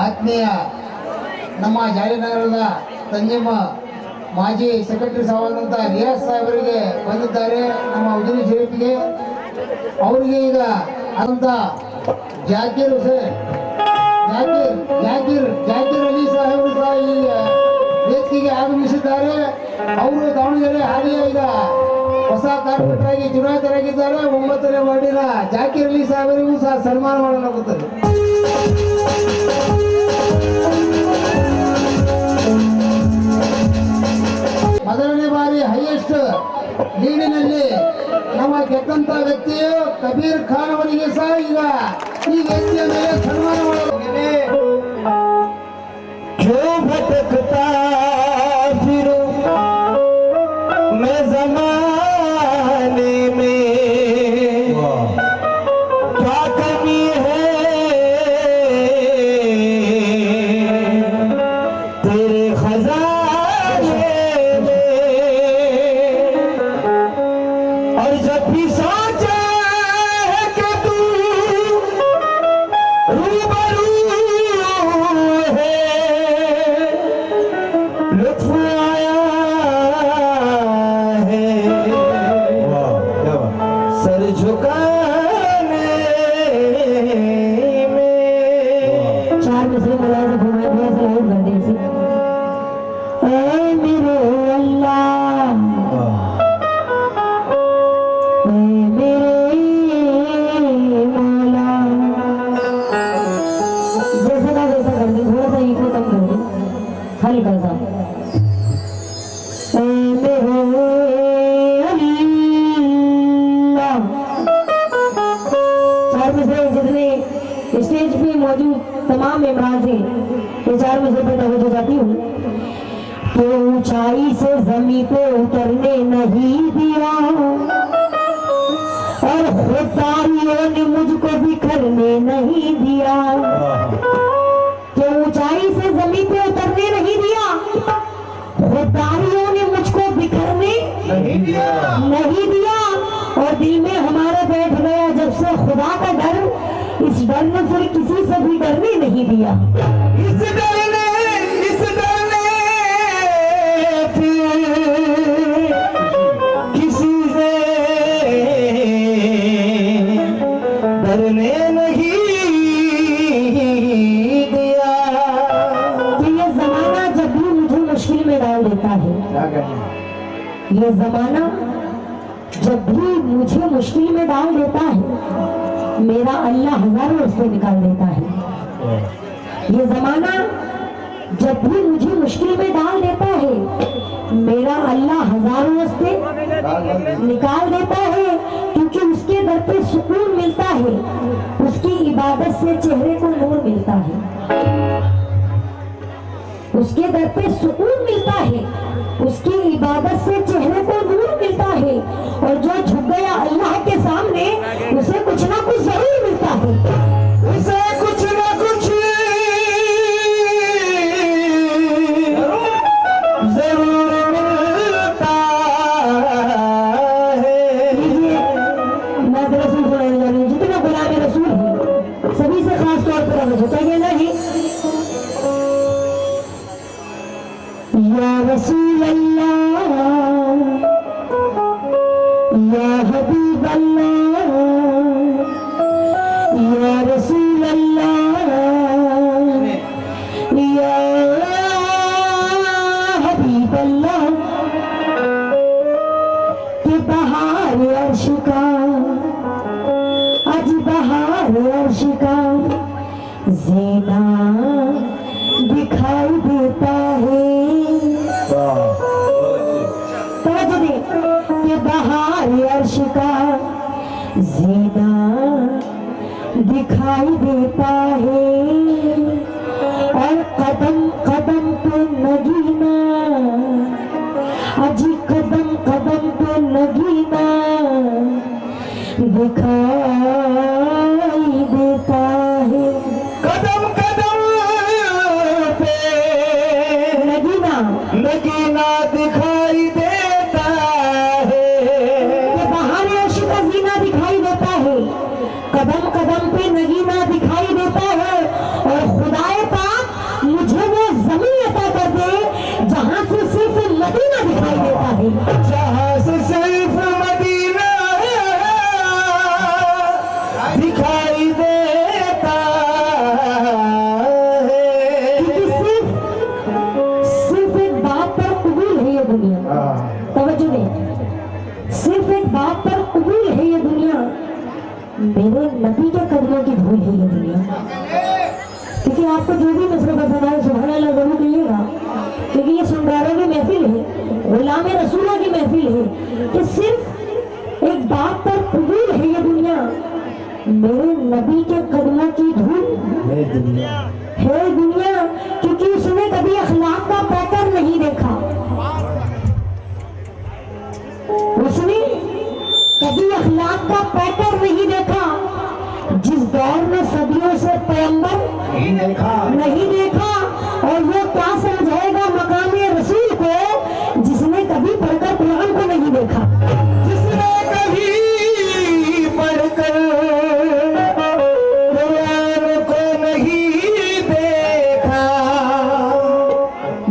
ಆತ್ಮೀಯ ನಮ್ಮ ಜಾರಿನಗರದ ತಂಜಿಮ ಮಾಜಿ ಸೆಕ್ರೆಟರಿ ಸಾವಾದಂಥ ರಿಯಾಜ್ ಸಾಹೇಬರಿಗೆ ಬಂದಿದ್ದಾರೆ ನಮ್ಮ ಉಜಿನಿ ಶರೀಫ್ಗೆ. ಅವರಿಗೆ ಈಗ ಆದಂಥ ಜಾಕೀರ್ ಹುಸೇನ್ ಜಾಕೀರ್ ಅಲಿ ಸಾಹೇಬರು ಸಹ ಈ ವೇದಿಕೆಗೆ ಆಗಮಿಸಿದ್ದಾರೆ. ಅವರು ದಾವಣಗೆರೆ ಹಾಲಿಯ ಈಗ ಹೊಸ ಕಾರ್ಪೊರೇಟರ್ ಆಗಿ ಚುನಾಯಿತರಾಗಿದ್ದಾರೆ. 9ನೇ ವಾರ್ಡಿನ ಜಾಕೀರ್ ಅಲಿ ಸಾಹೇಬರಿಗೂ ಸಹ ಸನ್ಮಾನ ಮಾಡಲಾಗುತ್ತದೆ. ಮೊದಲನೇ ಬಾರಿ ಹೈಯೆಸ್ಟ್ ಲೀಡಿನಲ್ಲಿ ನಮ್ಮ ಗೆದ್ದಂತ ವ್ಯಕ್ತಿಯು ಕಬೀರ್ ಖಾನ್ ಅವರಿಗೆ ಸಹ ಈಗ ಈ ವ್ಯಕ್ತಿಯ ಮೇಲೆ ಸನ್ಮಾನ ಮಾಡಲಾಗಿದೆ. स्टेज पे मौजूद तमाम मेहमान से ये 4 मसले पर तवज्जो जाती हूँ कि ऊंचाई से जमीन पे उतरने नहीं दिया और खुदारियों ने मुझको बिखरने नहीं दिया। कि ऊंचाई से जमीन पे उतरने नहीं दिया, खुदारियों ने मुझको बिखरने नहीं दिया और दिल में हमारा बैठ गया जब से खुदा का डर। इस डर ने फिर किसी से भी डरने नहीं दिया। इस डर ने फिर किसी से डरने नहीं दिया। तो ये जमाना जब भी मुझे मुश्किल में डाल देता है, ये जमाना जब भी मुझे मुश्किल में डाल देता है, मेरा अल्लाह हजारों रास्ते निकाल देता है। ये जमाना जब भी मुझे मुश्किल में डाल देता है, मेरा अल्लाह हजारों रास्ते निकाल देता है। क्योंकि उसके दर पे सुकून मिलता है, उसकी इबादत से चेहरे को नूर मिलता है। उसके दर पे सुकून मिलता है, उसकी इबादत से चेहरे को नूर मिलता है। और जो झुक गया अल्लाह के सामने, उसे कुछ ना कुछ जरूर मिलता है। उसे कुछ ना कुछ जरूर मिलता है। मैं रसूल सुनाने जा रही हूँ, जितना गुलाम रसूल है सभी से खास तौर पर हमें झुकेंगे नहीं। या रसूल अल्लाह, या हबीब अल्लाह, या रसूल अल्लाह, या हबीब अल्लाह। कि बहार अर्श का, आज बहार अर्श का ज़ीना दिखाई देता है। कि बहार अर्श का ज़ीना दिखाई देता है और कदम कदम पे नगीना, अजी कदम कदम पे नगीना दिखाई देता है। कदम कदम पे नगीना नगीना दिखाई देता है। बहार अर्श का ज़ीना दिखाई देता है, कदम कदम पे नगीना दिखाई देता है और खुदाए पाक मदीना दिखाई देता है, जहाँ से सिर्फ मदीना दिखाई देता है। क्योंकि सिर्फ एक बात पर कबूल है ये दुनिया। तवज्जो दें, सिर्फ एक बात पर कबूल है ये दुनिया, मेरे नबी के कदमों की धूल है ये दुनिया। क्योंकि आपको जो भी मसला पसंद आए सुभान अल्लाह जरूर कहिएगा, क्योंकि ये सुनदारों की महफिल है, गुलाम रसूलों की महफिल है कि सिर्फ एक बात पर कबूल है ये दुनिया, मेरे नबी के कदमों की धूल है दुनिया, है दुनिया। क्योंकि उसने कभी अखलाक का पैटर्न नहीं देखा, उसने कभी अखलाक का पैटर्न नहीं देखा। जिस दौर में सदियों से पैगंबर नहीं देखा, और वो क्या समझाएगा मकाम रसूल को जिसने कभी पढ़कर कुरान को नहीं देखा, जिसने कभी पढ़कर कुरान को नहीं देखा,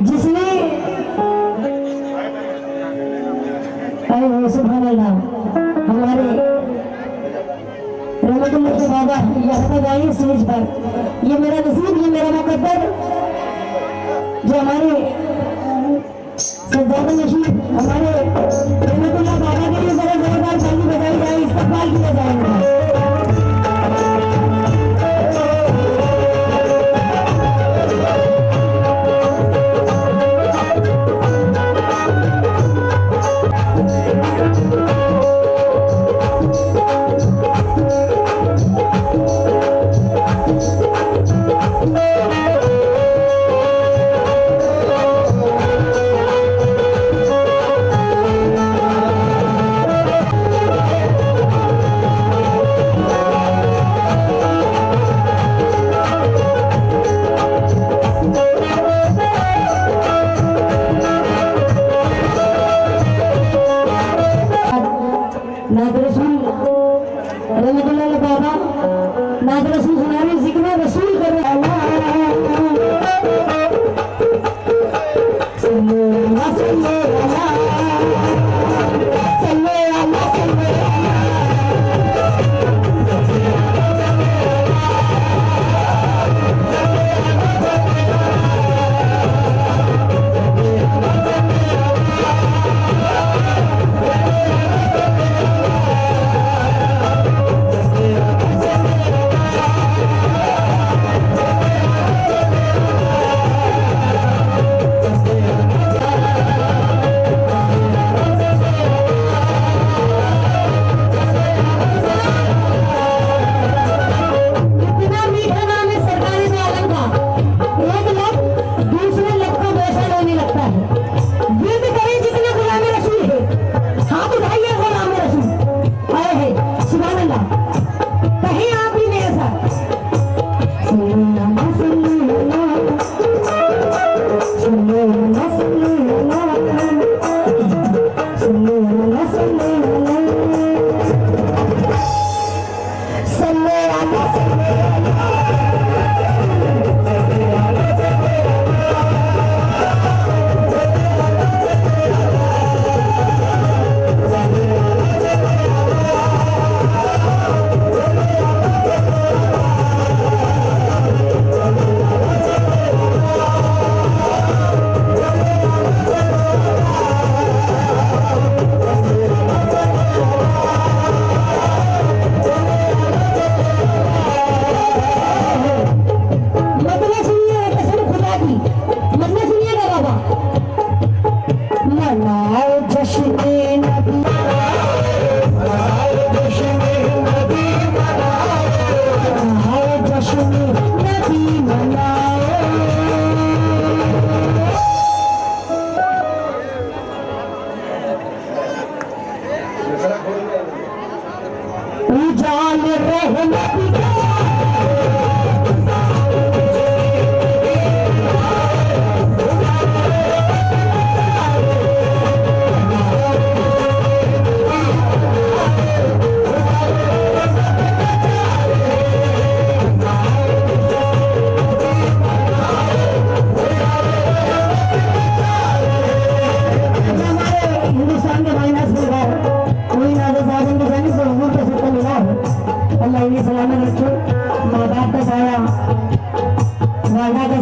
जिसने सुभान अल्लाह। हमारे रहमतुल्लाह के बाबा यहाँ तक आए स्टेज पर, ये मेरा नसीब, ये मेरा मुकद्दर, जो हमारे सज्जादा नशीब हमारे रहमतुल्लाह बाबा के लिए जरा जोरदार ताली बजाई जाए, इस्तकबाल किया जाएगा।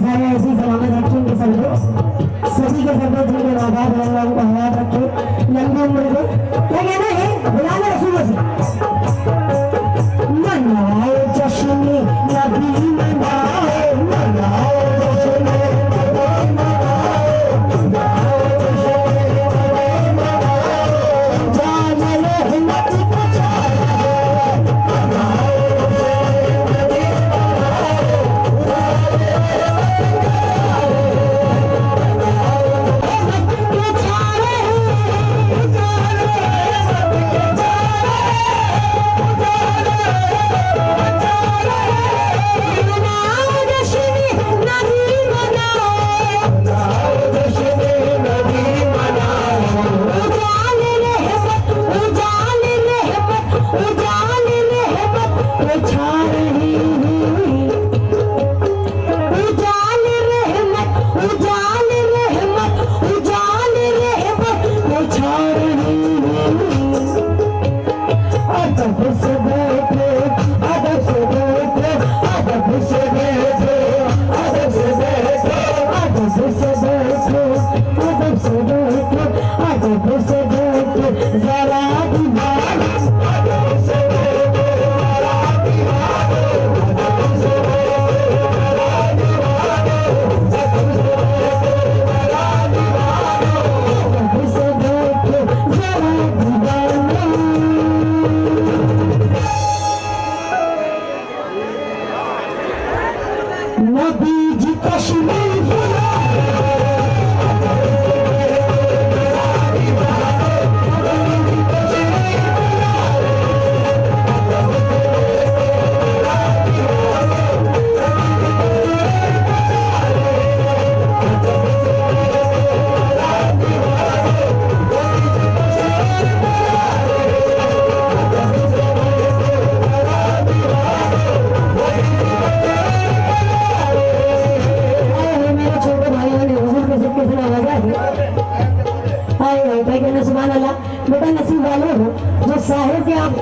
सारे ऐसी सलामत रखें कि सब लोग सभी के सब लोग जिनके आबाद होंगे उनको आबाद रखे लंबी उम्र को। क्या कहना है बुलाना रसूलों से मनाओ जश्न नबी मनाओ मनाओ जश्न नबी मनाओ मनाओ जश्न नबी मनाओ जान रहमत का चाहे मनाओ बेटा नसीब वाले हो जो साहिब के आप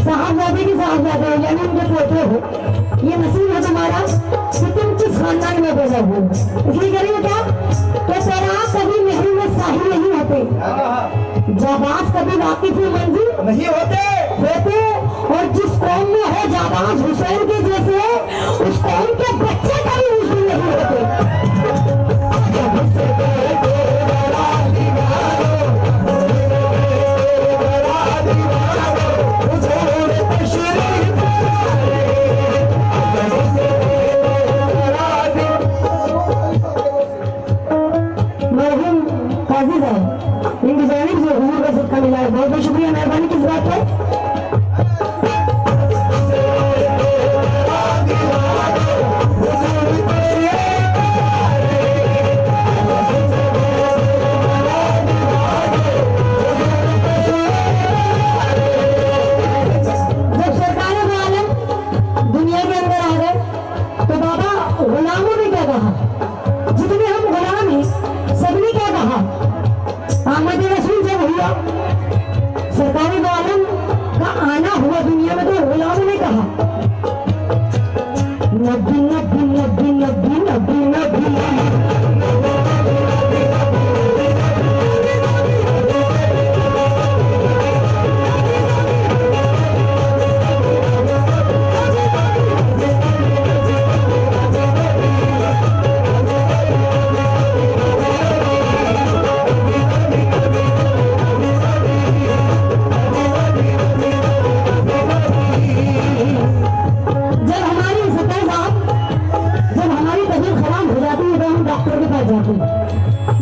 साहबजादे की साहबजादे हो यानी उनके पोते हो। ये नसीब है तुम्हारा कि तुम किस खानदान में पैदा हुए। इसलिए करेंगे क्या कि तेरा कभी महल में साहिब नहीं होते, जाबाज कभी वाकिफ मंजिल नहीं होते और जिस कौम में हो जाबाज हुसैन के जैसे उस कौम के बच्चे कभी मुस्लिम नहीं होते। इनकी जानिब से हुजूर का सदका मिला है। बहुत बहुत शुक्रिया, मेहरबानी किस बात पर। जब सरकारों के आलम दुनिया के अंदर आ गए तो बाबा गुलामों ने क्या कहा, जितने हम गुलाम हैं सबने क्या कहा, आमद रसूल जब हुआ सरकारी दो आलम का आना हुआ दुनिया में तो गुलामों ने कहा नबी नबी नबी नबी नबी नबी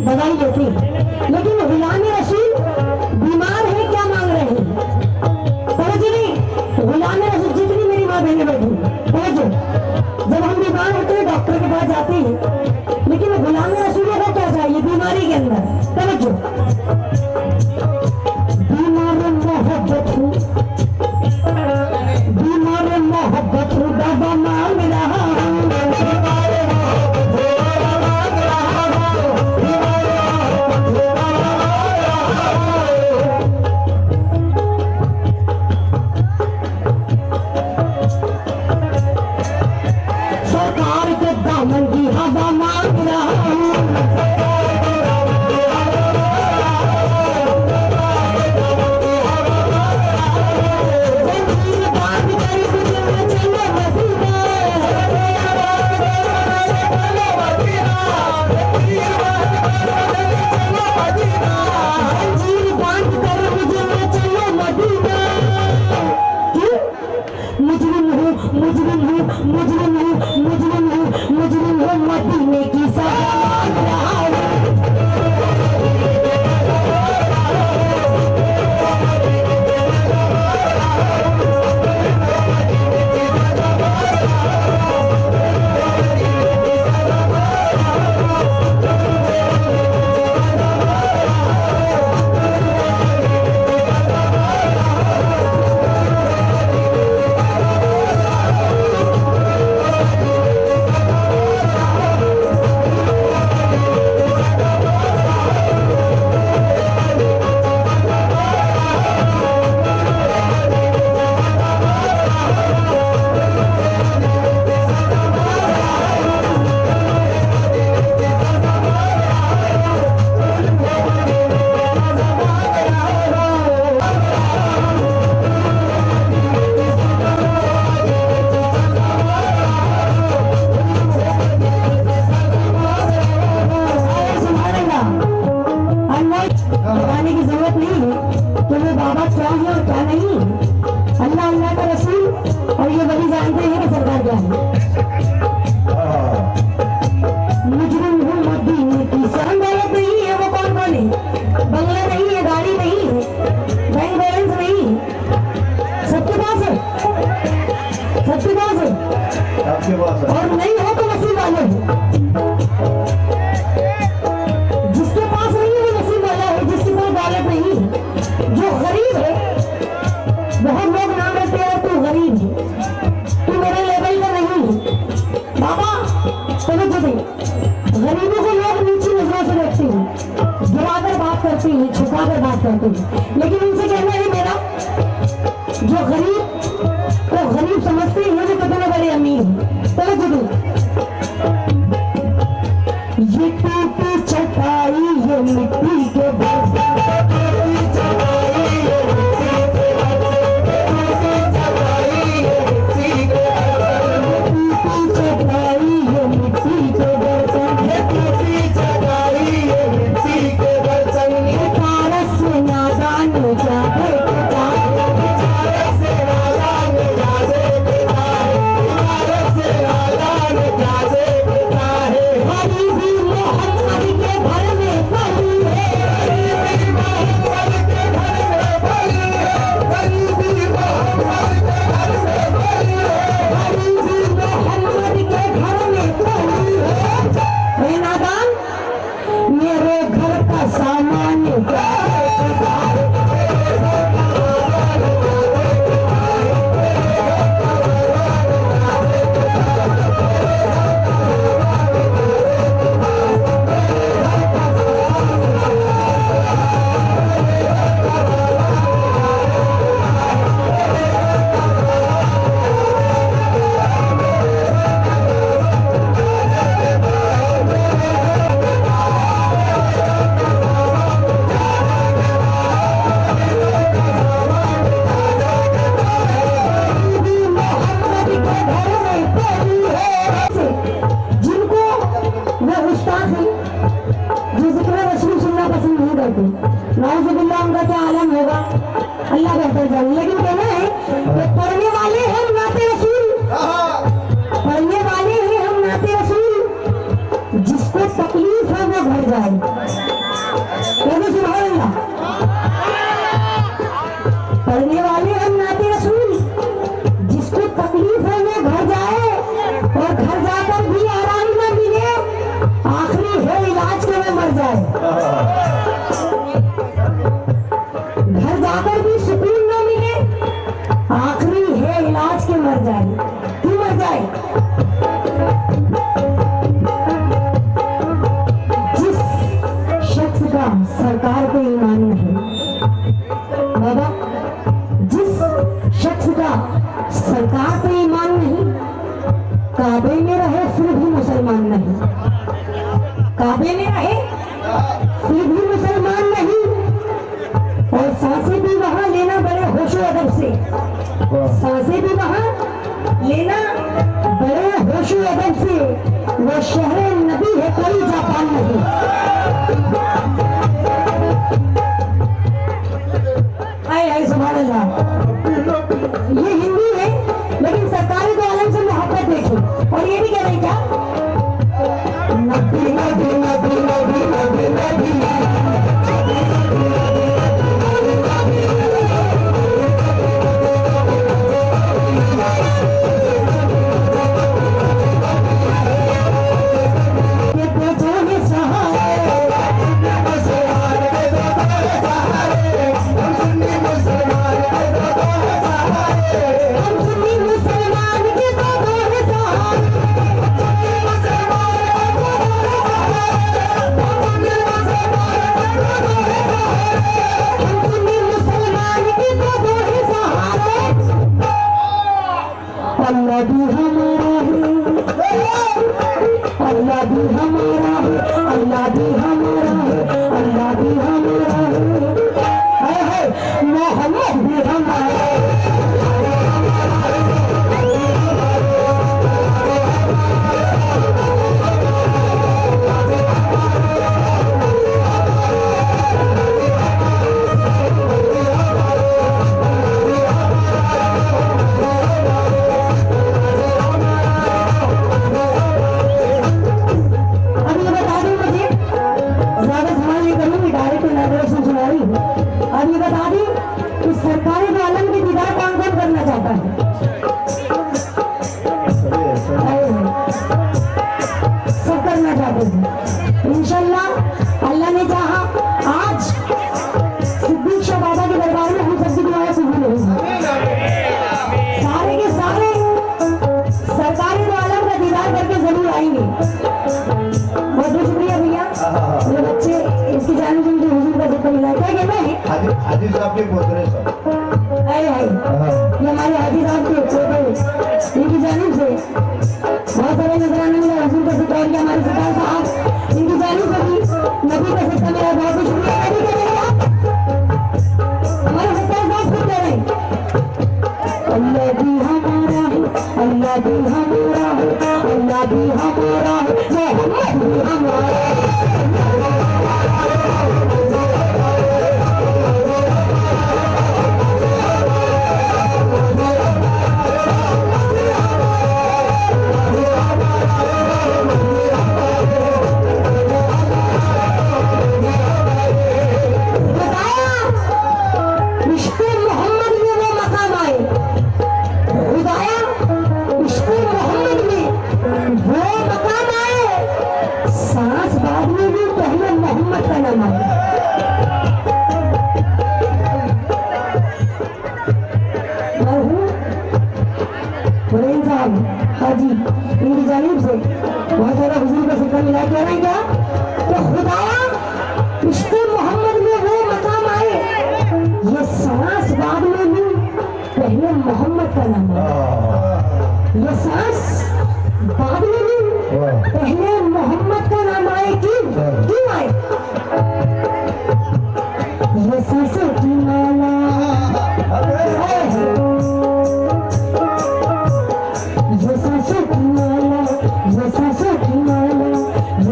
दवाई लेते हैं, लेकिन गुलाम रसूल बीमार है क्या मांग रहे हैं, समझ नहीं। गुलाम रसूल जितनी मेरी माँ बहने बैठी समझो, जब हम बीमार होते हैं डॉक्टर के पास जाते हैं, लेकिन गुलाम रसूल को क्या चाहिए बीमारी के अंदर, समझो। बीमार मोहब्बत दवा मांग रहा सरकार के दामन की हूँ मदीने की सवार रहा हूँ। बताने की जरूरत नहीं है तुम्हें बाबा क्या है और क्या नहीं है। अल्लाह अल्लाह का रसूल और ये वही जानते हैं कि सरकार क्या है। मुजरिम हूँ मदीने की सहन दौलत नहीं है वो कौन कौन है, बंगला नहीं है, गाड़ी नहीं है, बैंक बैलेंस नहीं है, सबके पास है, सबके पास है, आपके पास है। और नहीं हो तो नसीब वाले हो। जिसके पास नहीं है वो नसीब वाला है, जिसके पास दौलत नहीं है। जो गरीब है, बहुत लोग नाम रखते हैं तू गरीब है, तू मेरे लेवल का नहीं है। बाबा समझ दे, गरीबों को लोग नीची नजरों से देखते हैं, गिराकर बात करते हैं, छुपाकर बात करते हैं, लेकिन उनसे कहना है मेरा जो गरीब तो गरीब समझते हैं जो कितने बड़े अमीर हैं। समझ दे, ये टूटी चटाई ये मिट्टी के नाउज़ुबिल्लाह उनका क्या आलम होगा, अल्लाह बेहतर जाने। लेकिन कहना है कि पढ़ने वाले हम नाते रसूल, पढ़ने वाले हैं हम नाते रसूल, जिसको तकलीफ है वो घर जाए। कहते सुभान अल्लाह, पढ़ने वाले हम नाते रसूल, जिसको तकलीफ है वो घर जाए, और घर जाकर भी आराम न मिले, आखिरी है इलाज के में मर जाए। घर जाकर भी सुकून न मिले, आखिरी है इलाज के मर जाए। क्यों मर जाए? जिस शख्स का सरकार पे ईमान नहीं, बाबा जिस शख्स का सरकार पे ईमान नहीं, काबे में रहे फिर भी मुसलमान नहीं, काबे में रहे फिर भी मुसलमान नहीं, और सांसें भी वहां लेना बड़े होशो अदब से, सांसें भी वहां लेना बड़े होशो अदब से। वो शहर नबी है, कोई जापान नहीं। आए आए सुभान अल्लाह। ये हिंदी है लेकिन सरकारी तो आलम से मोहब्बत देखी, और ये भी कह रही क्या करना चाहते थे। इंशाल्लाह अल्लाह ने चाहा आज सिद्दीक शाह बाबा के दरबार में हम सबकी दुआएं कबूल होंगी। सारे के सारे सरकारी दो आलम का दीदार करके जरूर आएंगे। बहुत बहुत शुक्रिया भैया। मेरे बच्चे इसकी जान सुन के हुजूर का जिक्र मिला क्या कहना है हाजी साहब के पोतरे सब आए हाय ये हमारे हाजी साहब के पोते इनकी जानिब से बहुत सारे नजराने मिला हुजूर का जिक्र किया। हमारे सरदार साहब इनकी जानिब से भी नबी का जिक्र मिला। बहुत बहुत शुक्रिया। नबी का जिक्र हमारे सरदार साहब खुद कह रहे हैं अल्लाह भी हमारा है, अल्लाह भी हमारा है, अल्लाह भी हमारा है, मोहम्मद भी हमारा है। हाजी इनकी जानिब से बहुत सारा हुजूर का जिक्र मिला। कह रहे हैं क्या कि खुदाया इश्क़ मोहम्मद में वो मकाम आए ये सांस बाद में भी पहले मोहम्मद का नाम आए। ये सांस बाद में भी पहले मोहम्मद का नाम आए। क्यों आए? ये सांसों की माला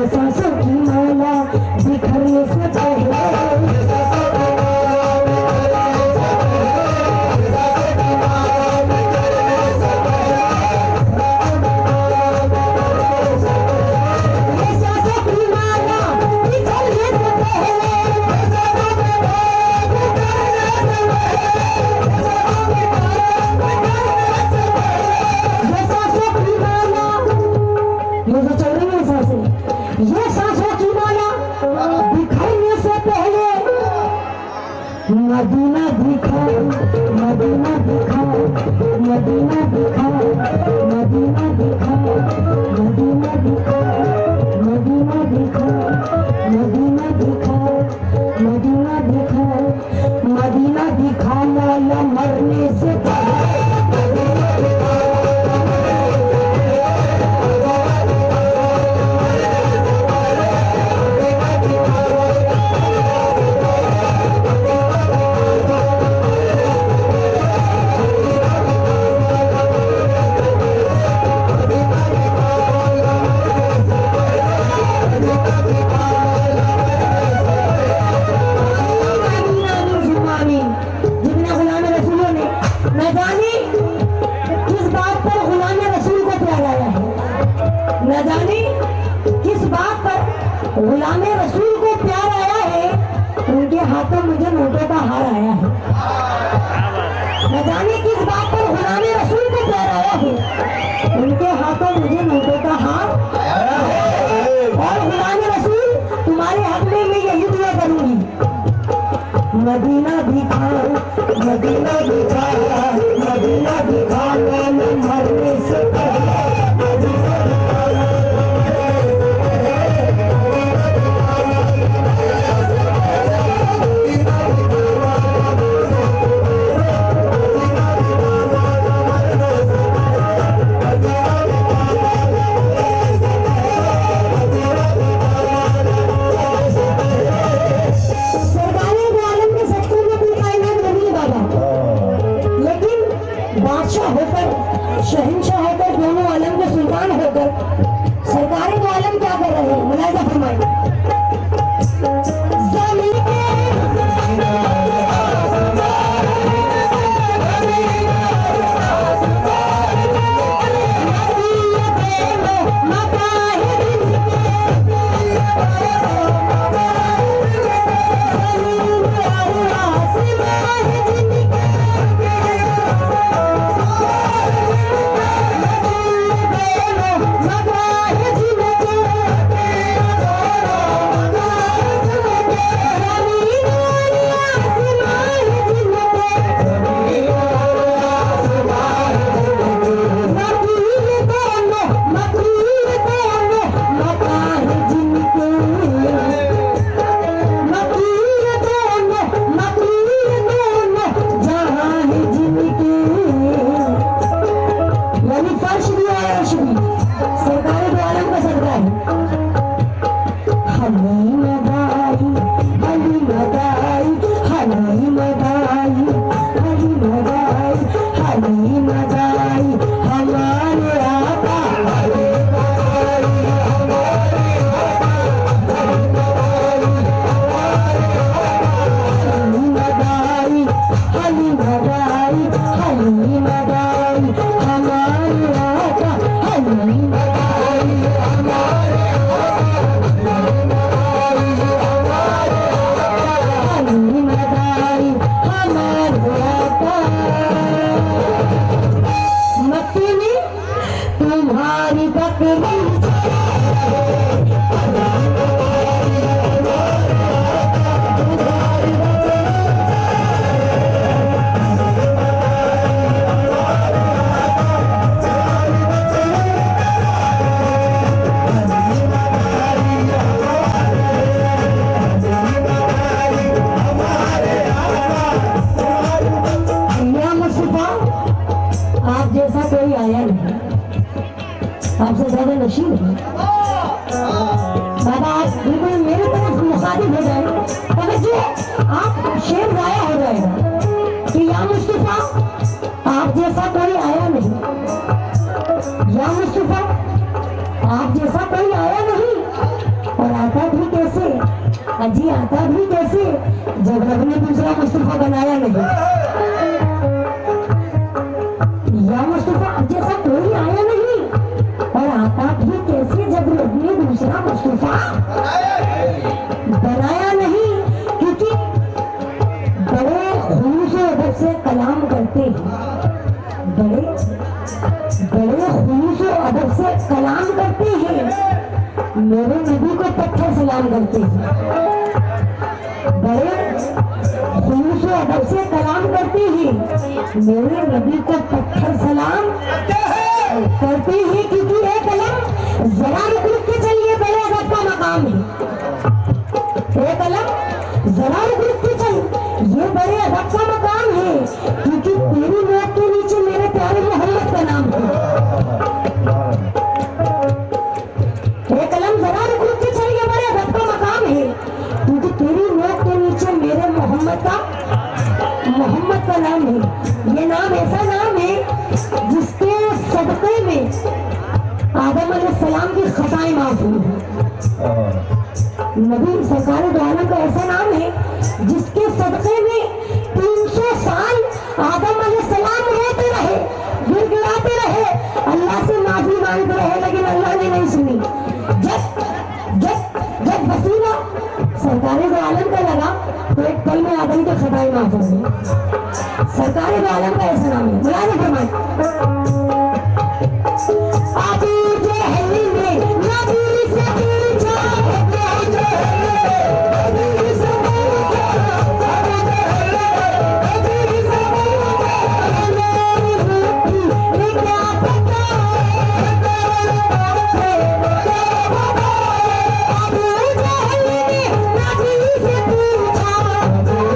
सांसों की माला बिखरने से पहले ये सांसों की माला बिखरने से पहले मदीना दिखाओ, मदीना दिखाओ, मदीना दिखाओ, मदीना दिखाओ, मदीना दिखाओ, मदीना दिखाओ, मदीना दिखाओ, मदीना दिखाओ, मदीना दिखाओ मौला मरने से पहले। न जाने किस बात पर गुलामे रसूल को प्यार आया है उनके हाथों मुझे नोटों का हार आया है। न जाने किस बात पर गुलामे रसूल को प्यार आया है उनके हाथों मुझे नोटों का हार और गुलामे रसूल तुम्हारे हक में मैं यही दुआ करूंगी मदीना दिखाओ, मदीना दिखाओ, मदीना दिखाओ मैं मरने से पहले। लेकिन शेर गाया हो जाएगा कि या मुस्तफा आप जैसा कोई आया नहीं, या मुस्तफा आप जैसा कोई आया नहीं। और आता भी कैसे, अजी आता भी कैसे जब रब ने दूसरा मुस्तफा बनाया नहीं। या मुस्तफा आप जैसा कोई आया नहीं, और आता भी कैसे जब रब ने दूसरा मुस्तफा बनाया नहीं। क्योंकि बड़े खुलूस और अदब से कलाम करते हैं, बड़े खुलूस और अदब से कलाम करते हैं। मेरे नबी को पत्थर सलाम करते हैं, बड़े खुलूस और अदब से कलाम करते हैं। मेरे नबी को पत्थर सलाम करते हैं। क्योंकि ये कलम जरा रुक के चलिए, बड़े अदब का मकाम है। ये कलम जरा रुक के चल, ये बड़े अदब का मकाम है। क्योंकि तेरी नोक के नीचे मेरे प्यारे मोहम्मद का नाम है। ये कलम जरा रुक के चल, ये बड़े अदब का मकाम है। क्योंकि तेरी नोक के नीचे मेरे मोहम्मद का नाम है। ये नाम ऐसा नाम है जिसके सदक़े में आदम अलैहिस्सलाम की खताएं माफ हुई हैं। नबी सरकार दो आलम का ऐसा नाम है जिसके सदक़े में 300 साल आदम अलैहिस्सलाम रोते रहे, गिड़गिड़ाते रहे, अल्लाह से माफी मांगते रहे, लेकिन अल्लाह ने नहीं सुनी। जब वसीला सरकार दो आलम का लगा तो एक पल में आदम के खताएं माफ हो गई। सरकार दो आलम का ऐसा नाम है। मुलाज़ फरमाए अबू जहल ने नबी से पूछा, अबू जहल ने नबी से पूछा, अबू जहल ने नबी से पूछा, मेरी बेटी क्या पता अबू जहल ने नबी से पूछा, अबू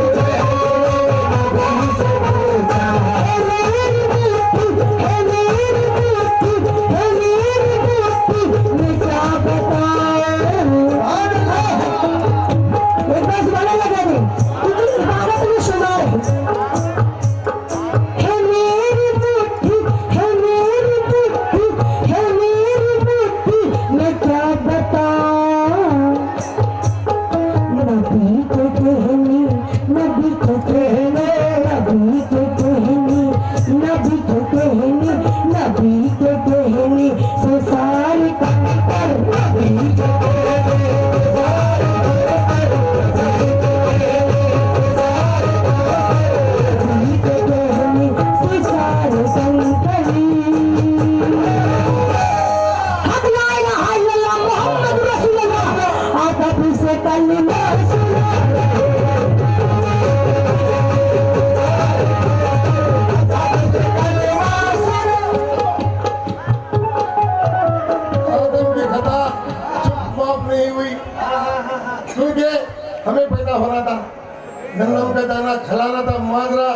जहल हमें पैदा होना था, गंदम का दाना खिलाना था, माजरा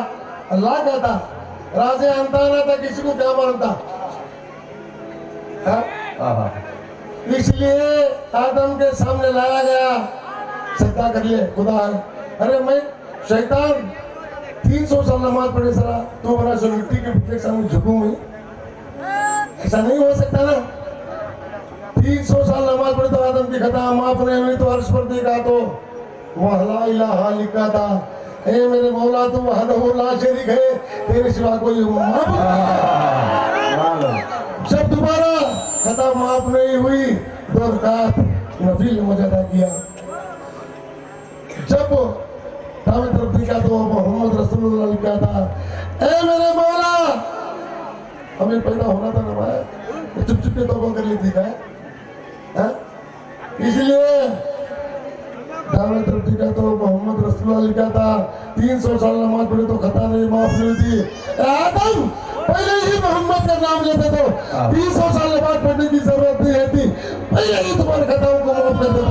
अल्लाह का था, राजे अंताना था, किसी को क्या मानता। इसलिए आदम के सामने लाया गया, सत्ता कर ले खुदा है। अरे मैं शैतान 300 साल नमाज पढ़े सरा, तो बड़ा सो मिट्टी के पुतले के सामने झुकूं मैं, ऐसा नहीं हो सकता ना। 300 साल नमाज पढ़े तो आदम की खता माफ नहीं हुई, तो अर्श पर देखा तो वह ला इलाहा लिखा था, हे मेरे मौला तू वहदहू ला शरीक है, तेरे सिवा कोई माफ। जब दोबारा खता माफ नहीं हुई, 2 रकात नफिल नमाज अदा किया। जब दावे तरफ देखा तो मोहम्मद रसूलुल्लाह लिखा था, ए मेरे मौला हमें पैदा होना था ना भाई, चुप चुप के तौबा कर ली थी है? इसलिए दावे तरफ देखा तो मोहम्मद रसूलुल्लाह लिखा था, 300 साल नमाज पढ़े तो खता नहीं माफ नहीं थी। आदम पहले ही मोहम्मद का नाम लेते तो 300 साल नमाज पढ़ने की जरूरत नहीं रहती, पहले ही तुम्हारे खताओं को माफ कर देता।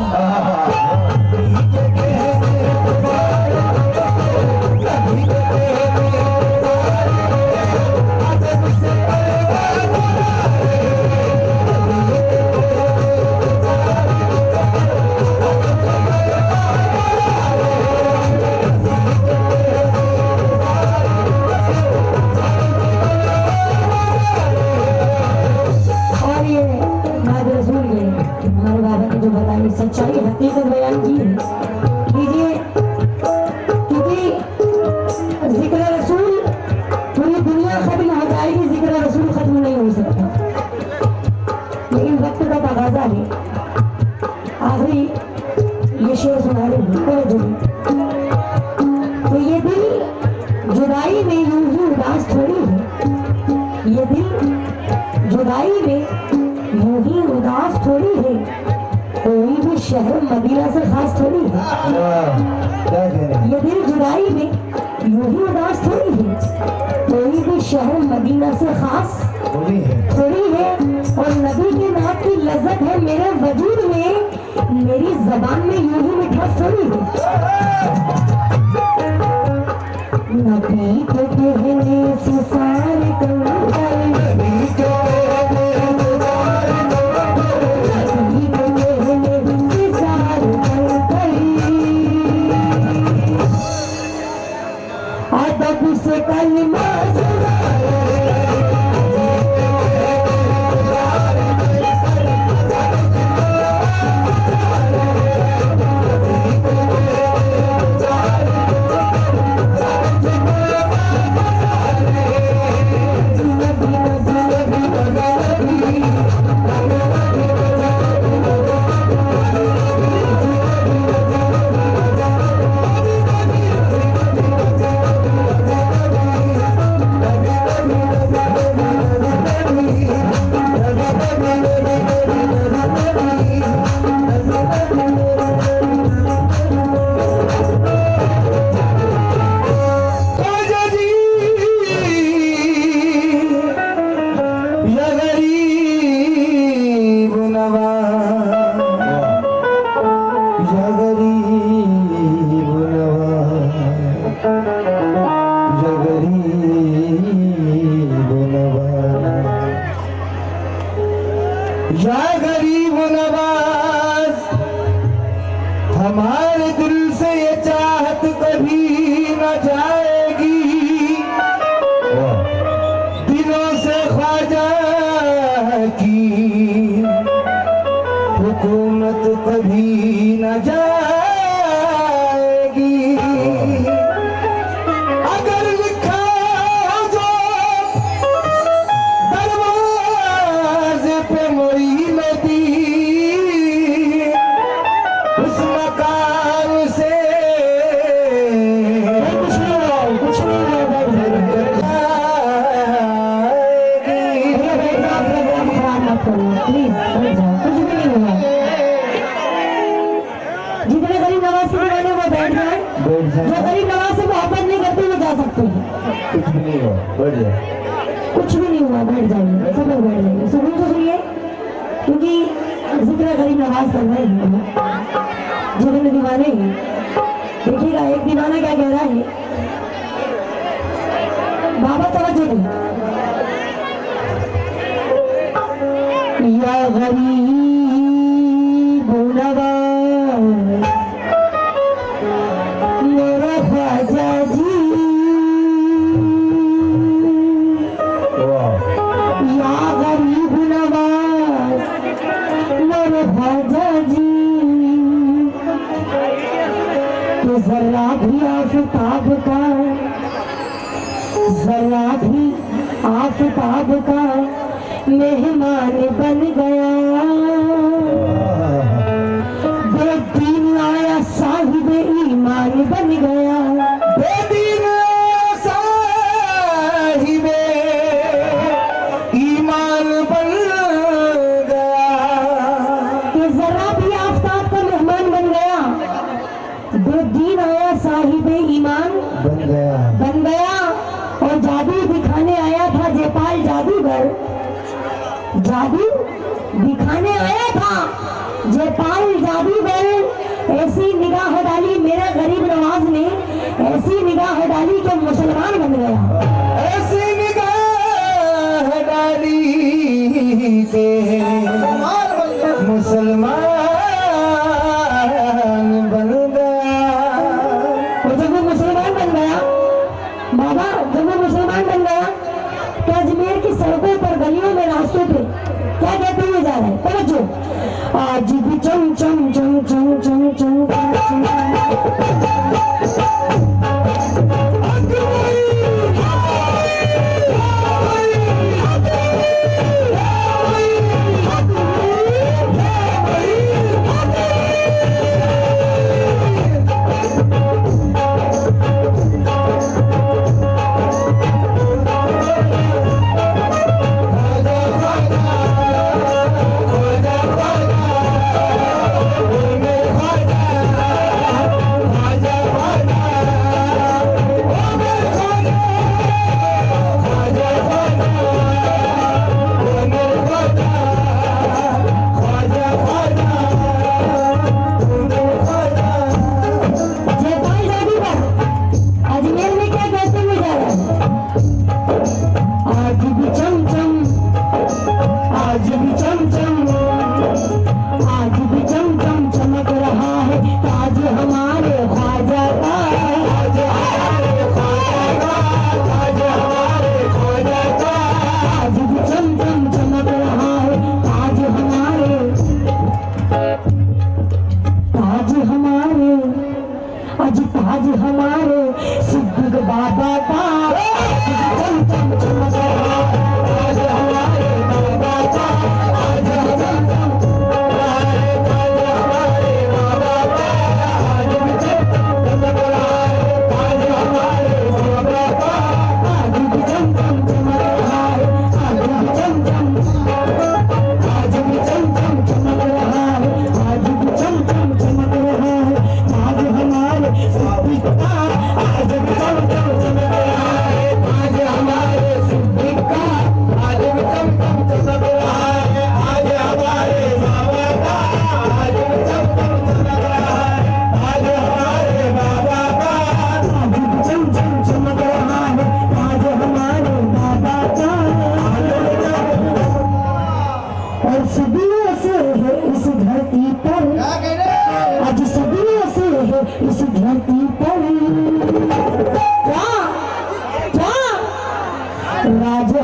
बताई, सच्चाई हकीकत बयान की है। लीजिए, क्योंकि जिक्र रसूल पूरी दुनिया खत्म हो जाएगी, जिक्र रसूल खत्म नहीं हो सकता, लेकिन वक्त का तकाजा है। आखिरी ये शेर सुना रही हूँ। तो ये दिल जुदाई में यूं ही उदास थोड़ी है, ये दिल जुदाई में यूं ही उदास थोड़ी है, कोई भी शहर मदीना से खास थोड़ी है। क्या कह रहे हैं? ये दिल जुदाई में यूं ही उदास थोड़ी है, कोई भी शहर मदीना से खास थोड़ी है। थोड़ी है। और नबी के नाम की लज्जत है मेरे वजूद में, मेरी जबान में यूं ही मिठास थोड़ी है। नबी के कहने से सारे कंकर, नबी के कहने से सारे कंकर, अदब से कलमा या गरीब नवाज, हमारे दिल से ये चाहत कभी न जाएगी, दिलों से ख्वाजा की हुकूमत कभी न जाएगी। अगर लिखा जो दरवाजे पे मोई नदी, उस मकान से कुछ नहीं हुआ, कुछ नहीं हुआ। प्रोग्राम खराब मत करो प्लीज, बैठ जाओ, कुछ भी नहीं हुआ। जितने गरीब नवाज से गाने वो बैठ जाए, जो गरीब नवाज से मोहब्बत नहीं करते वो जा सकते हैं। कुछ भी नहीं हुआ, बढ़ जाए। कुछ भी नहीं हुआ, बैठ जाइए, सब लोग बैठ जाइए। सुनिए तो सुनिए, क्योंकि जिक्र गरीब नवाज कर रहे हैं, जितने दीवाने हैं। देखिएगा एक दीवाना क्या कह रहा है, बाबा तवज्जो दें। या गरीब नवाज मेरा ख्वाजा जी, या गरीब नवाज मेरे ख्वाजा जी, तो जरा भी आफताब का, जरा भी आफताब का मेहमान बन गया, बेदीन आया साहिब ईमान बन गया, बेदीन साहिब ईमान बन गया। कि जरा भी आफताब का मेहमान बन गया, बेदीन आया साहिब ईमान बन गया। और जादू दिखाने आया था जयपाल जादूगर, जादू दिखाने आया था जयपाल जादूगर। ऐसी निगाह डाली मेरा गरीब नवाज ने, ऐसी निगाह डाली कि मुसलमान बन गया, ऐसी निगाह डाली के मुसलमान बन गया। और जब वो मुसलमान बन गया, बाबा जब वो मुसलमान बन गया, तो अजमेर की सड़कों पर, गलियों में, रास्तों पे क्या कहते हुए जा रहे हैं, तवज्जो। आज भी चम चम मोहताज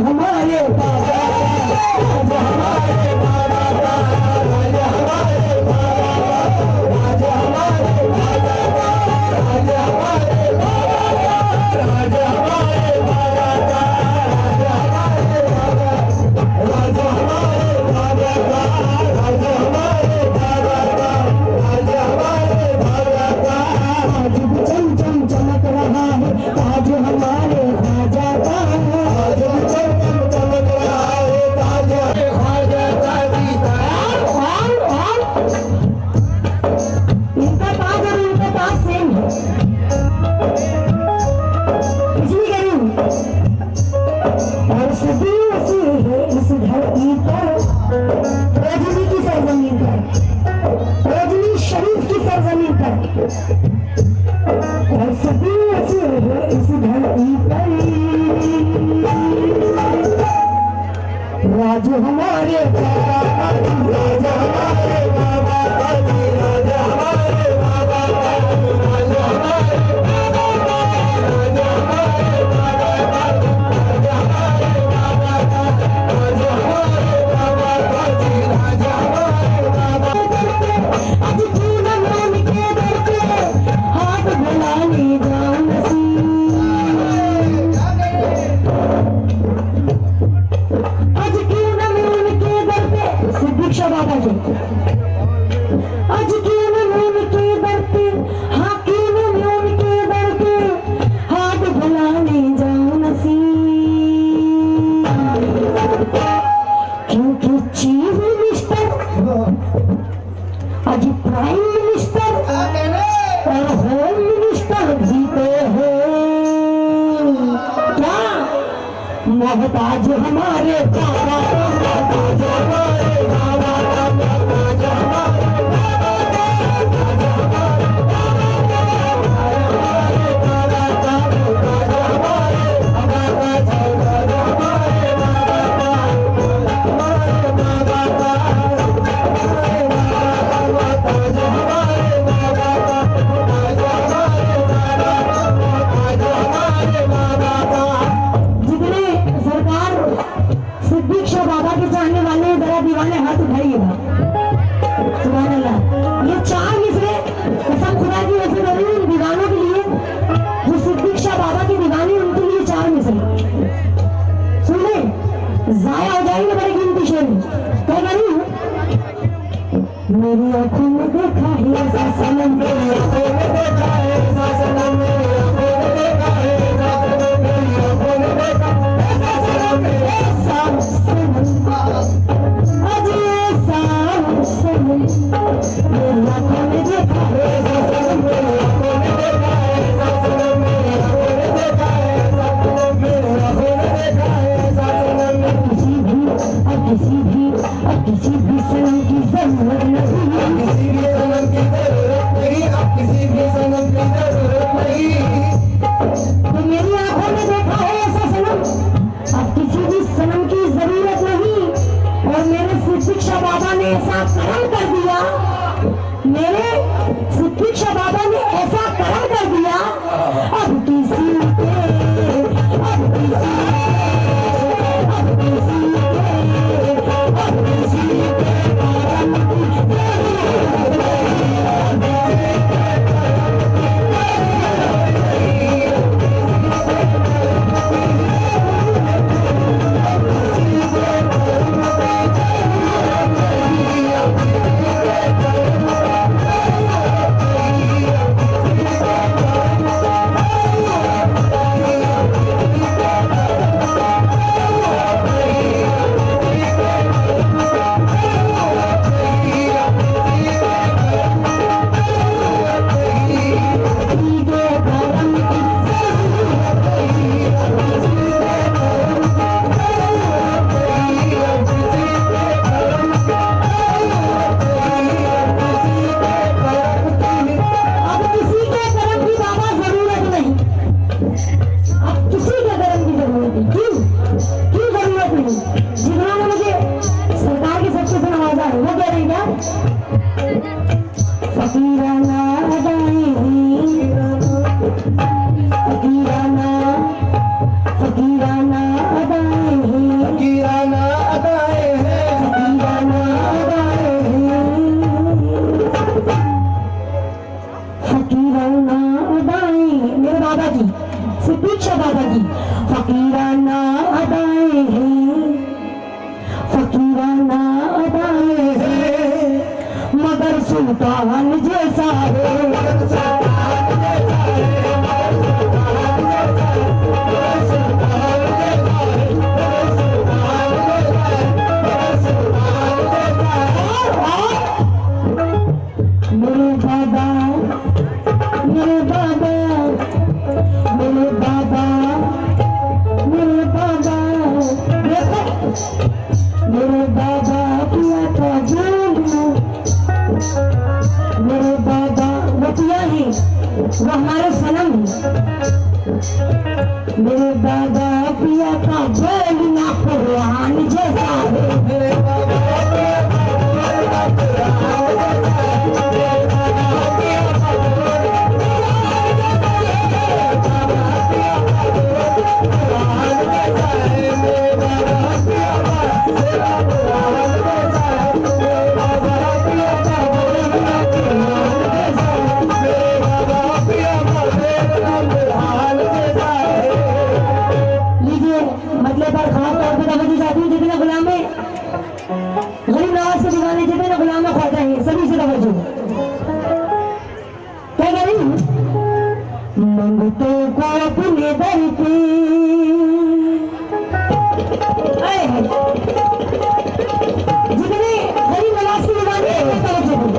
हमारे बाबा मोहताज हमारे बाबा मोहताज बाबा के चाहने वाले जरा दीवाने हाथ उठाइएगा। आंखों में देखा है ऐसा सनम, मेरी आंखों में देखा है ऐसा सनम, मेरी आंखों में देखा है ऐसा सनम, मेरी आंखों में देखा है ऐसा सनम, ऐसा सनम, अजी ऐसा सनम, मेरी आंखों में देखा है ऐसा सनम, मेरी आंखों में देखा है ऐसा सनम, मेरी आंखों में देखा है ऐसा सनम, मेरी आंखों में देखा है ऐसा सनम। किसी भी सनम की जरूरत नहीं, किसी भी सनम की जरूरत नहीं, अब किसी भी सनम की जरूरत नहीं। तो मेरी आंखों में देखा है ऐसा सनम, अब किसी भी सनम की जरूरत नहीं। और मेरे शिक्षा बाबा ने ऐसा करम कर दिया, मेरे शिक्षा बाबा ने ऐसा करम कर दिया, अब किसी के, अब किसी सुल्तान जैसा है, मेरे बाबा, मेरे बाबा, मेरे बाबा, मेरे बाबा, देखो मेरे बाबा किया था जोड़ना, मेरे बाबा बतिया है वो हमारे सनम है, मेरे बाबा पिया का बोलना कुरान जैसा है, मेरे बाबा पिया का बोलना कुरान जैसा है, मेरे बाबा पिया का बोलना कुरान जैसा है, मेरे बाबा पिया का बोलना कुरान जैसा है, मेरे बाबा पिया का बोलना कुरान जैसा है, मेरे बाबा पिया का बोलना कुरान जैसा है। लीजिए मतलब पर खास तौर पर तवज्जो चाहती हूँ, जितने गुलाम है गरीब नवाज के दीवाने, जितने गुलाम है ख्वाजा है, सभी से तवज्जो। क्या कह रही हूँ? मंगतों को अपने दर पे जितने गरीब नवाज के दीवाने हैं तवज्जो करो।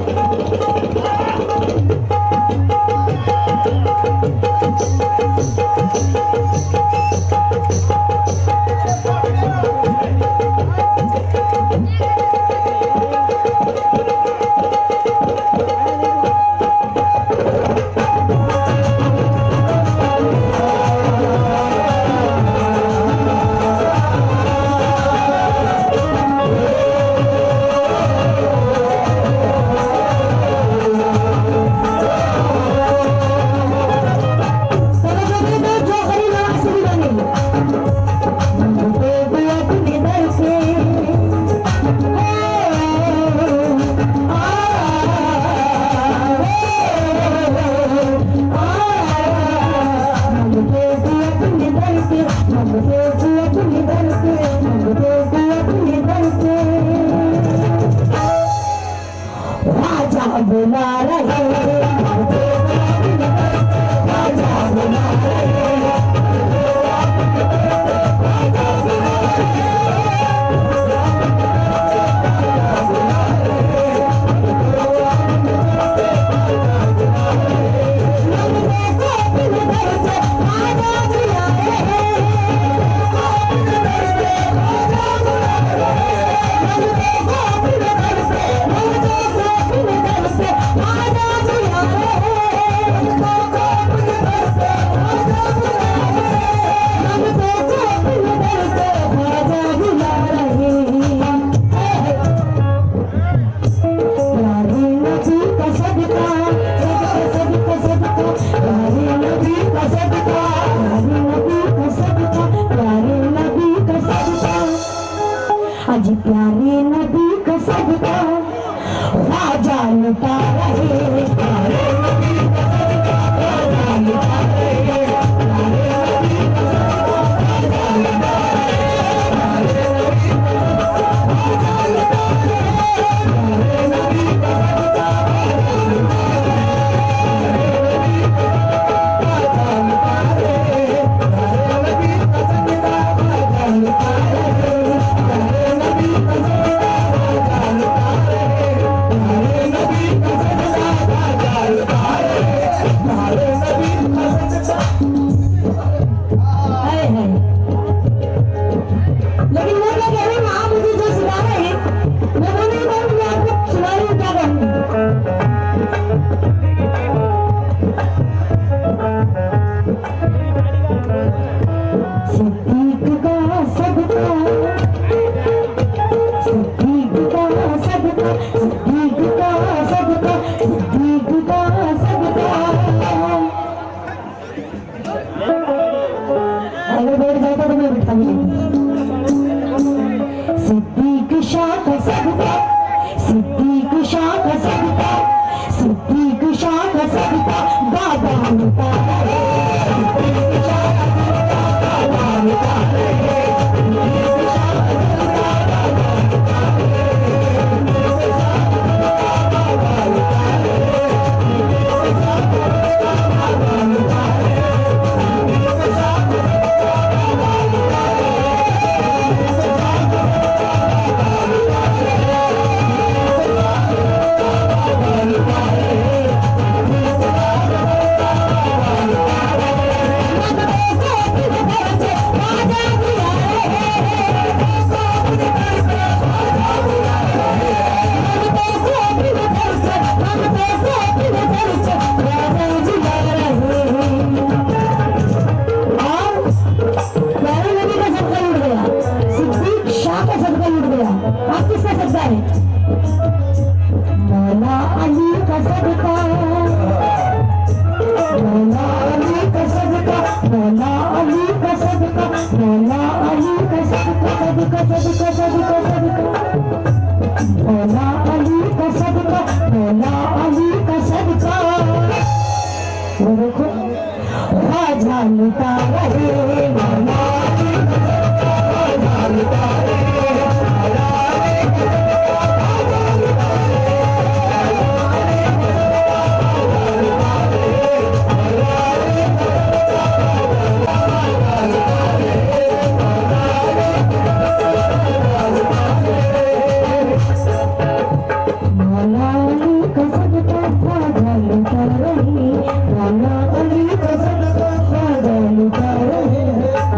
बुला रहे, राजा बुला रहे, आज प्यारे नबी का सदका राजा लुटा रहे, प्यारे नबी का सदका राजा लुटा रहे, प्यारे नबी का सदका राजा लुटा रहे, प्यारे नबी का सदका राजा लुटा रहे, प्यारे नबी का सदका राजा लुटा रहे, प्यारे नबी का सदका राजा लुटा रहे, प्यारे नबी का सदका राजा लुटा रहे। लेकिन मैं क्या कह रही हूँ, आप मुझे जो सुना रहे हैं मैं वो नहीं कहूँ, मैं आपको सुना रही हूँ क्या कहूँ। सिद्दीक का सदका, सिद्दीक का सदका, सिद्दीक का सदका, सिद्दीक का सदका। अगर बैठ जाता तो मैं बैठता भी नहीं। सिद्दीक शाह का सदका, सिद्दीक शाह का सदका, सिद्दीक शाह का सदका बाबा लुटा रहे, सिद्दीक शाह का सदका बाबा लुटा रहे, सिद्दीक शाह का सदका बाबा लुटा रहे, सिद्दीक शाह का सदका बाबा लुटा रहे, सिद्दीक शाह का सदका बाबा लुटा रहे, सिद्दीक शाह का सदका बाबा लुटा रहे। आप किसका सदका है? मौला अली का सदका, मौला अली का सदका, मौला अली का सदका, मौला अली का सदका, सदका सदका सदका सदका, मौला अली का सदका, मौला अली का सदका। वो देखो राजा लुटा रहे, मौला अली का सदका राजा लुटा रहे, मौला अली का सदका राजा लुटा रहे हैं।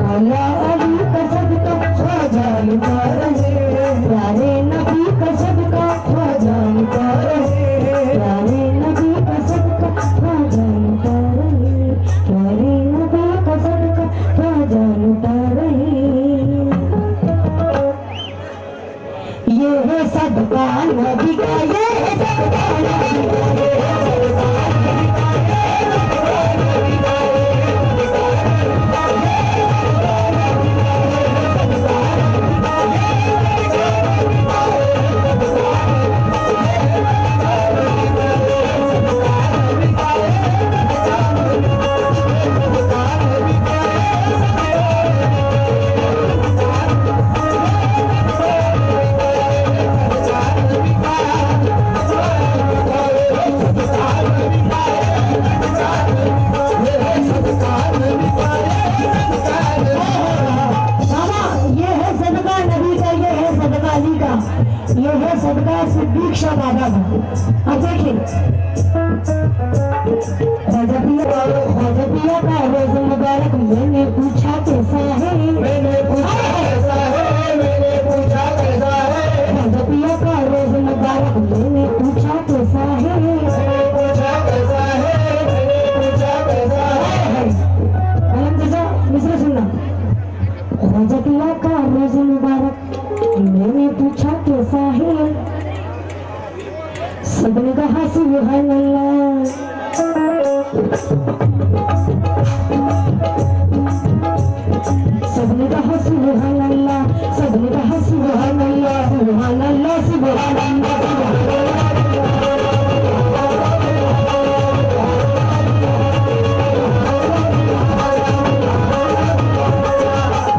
सबने कहा सुभान अल्लाह, सबने कहा सुभान अल्लाह, सुभान अल्लाह, सुभान अल्लाह।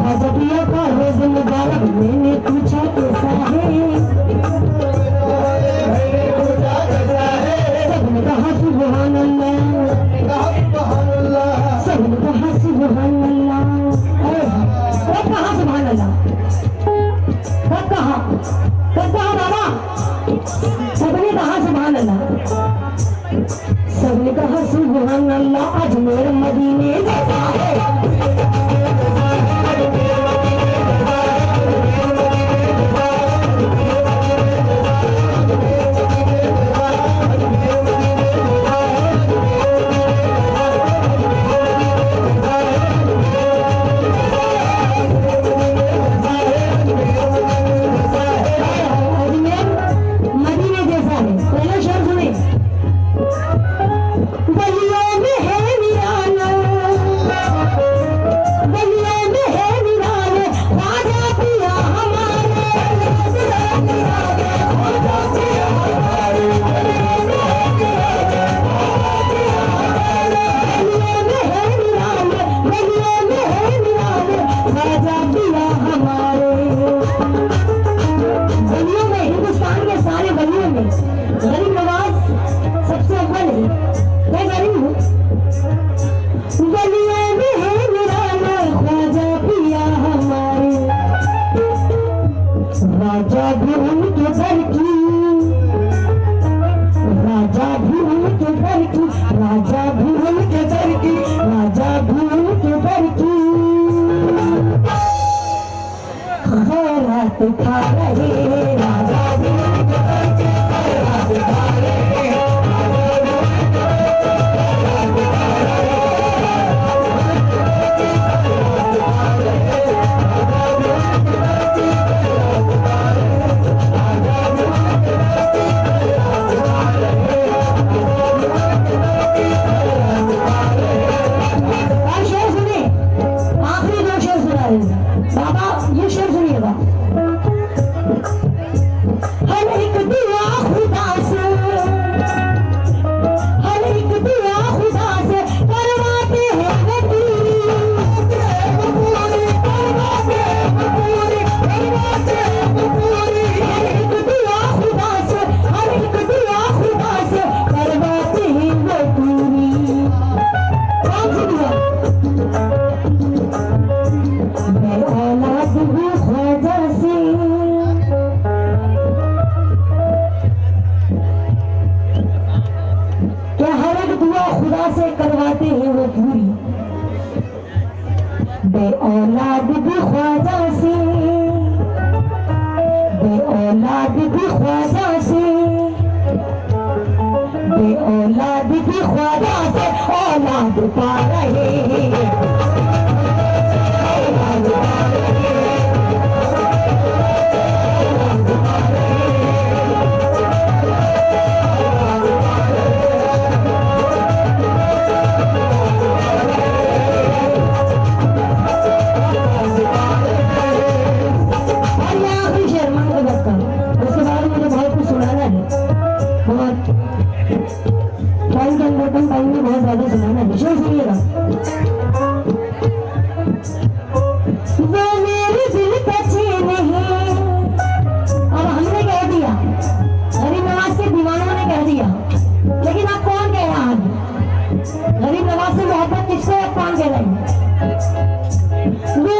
रजबिया का रोज मुबारक, मैंने पूछा कैसा है, सबने कहा सुभान अल्लाह, सबने कहा सुभान अल्लाह। कब कहा सुभान अल्लाह, कब कहा बाबा, सबने कहा सुभान अल्लाह, सबने कहा सुभान अल्लाह। अजमेर मदीने जैसा है, गरीब नवाज सबसे अव्वल है। मैं गरीब हूँ, गलियों में है निराला ख्वाजा पिया हमारे, राजा भी उनके घर की, राजा भी उनके घर की, राजा भी उनके घर की, राजा भी उनके घर की। खैरात खा रहे राजा भी उनके घर की, खैरात खा रहे। बाबा ये शेर सुनिएगा। हर एक दुआ खुदा से, हर एक दुआ खुदा से करवाते हैं वो पूरी, करवाते हैं वो पूरी, करवाते हैं वो पूरी। हर एक दुआ खुदा से, हर एक दुआ खुदा से करवाते हैं वो पूरी। कौन सी दुआ? मैं औलाद हूँ ख्वाजा से, क्या हर एक दुआ खुदा से करवाते हैं वो पूरी। मैं औलाद भी ख्वाजा से, मैं औलाद भी ख्वाजा से, मैं औलाद भी ख्वाजा से औलाद पा रहे हैं। टाइम में बहुत ज्यादा सुनाना है, शेर सुनिएगा। वो मेरे दिल का चैन है, अब हमने कह दिया, गरीब नवाज के दीवानों ने कह दिया, लेकिन आप कौन कह रहा है? गरीब नवाज से मोहब्बत किसको, आप कौन कह रहे हैं? वो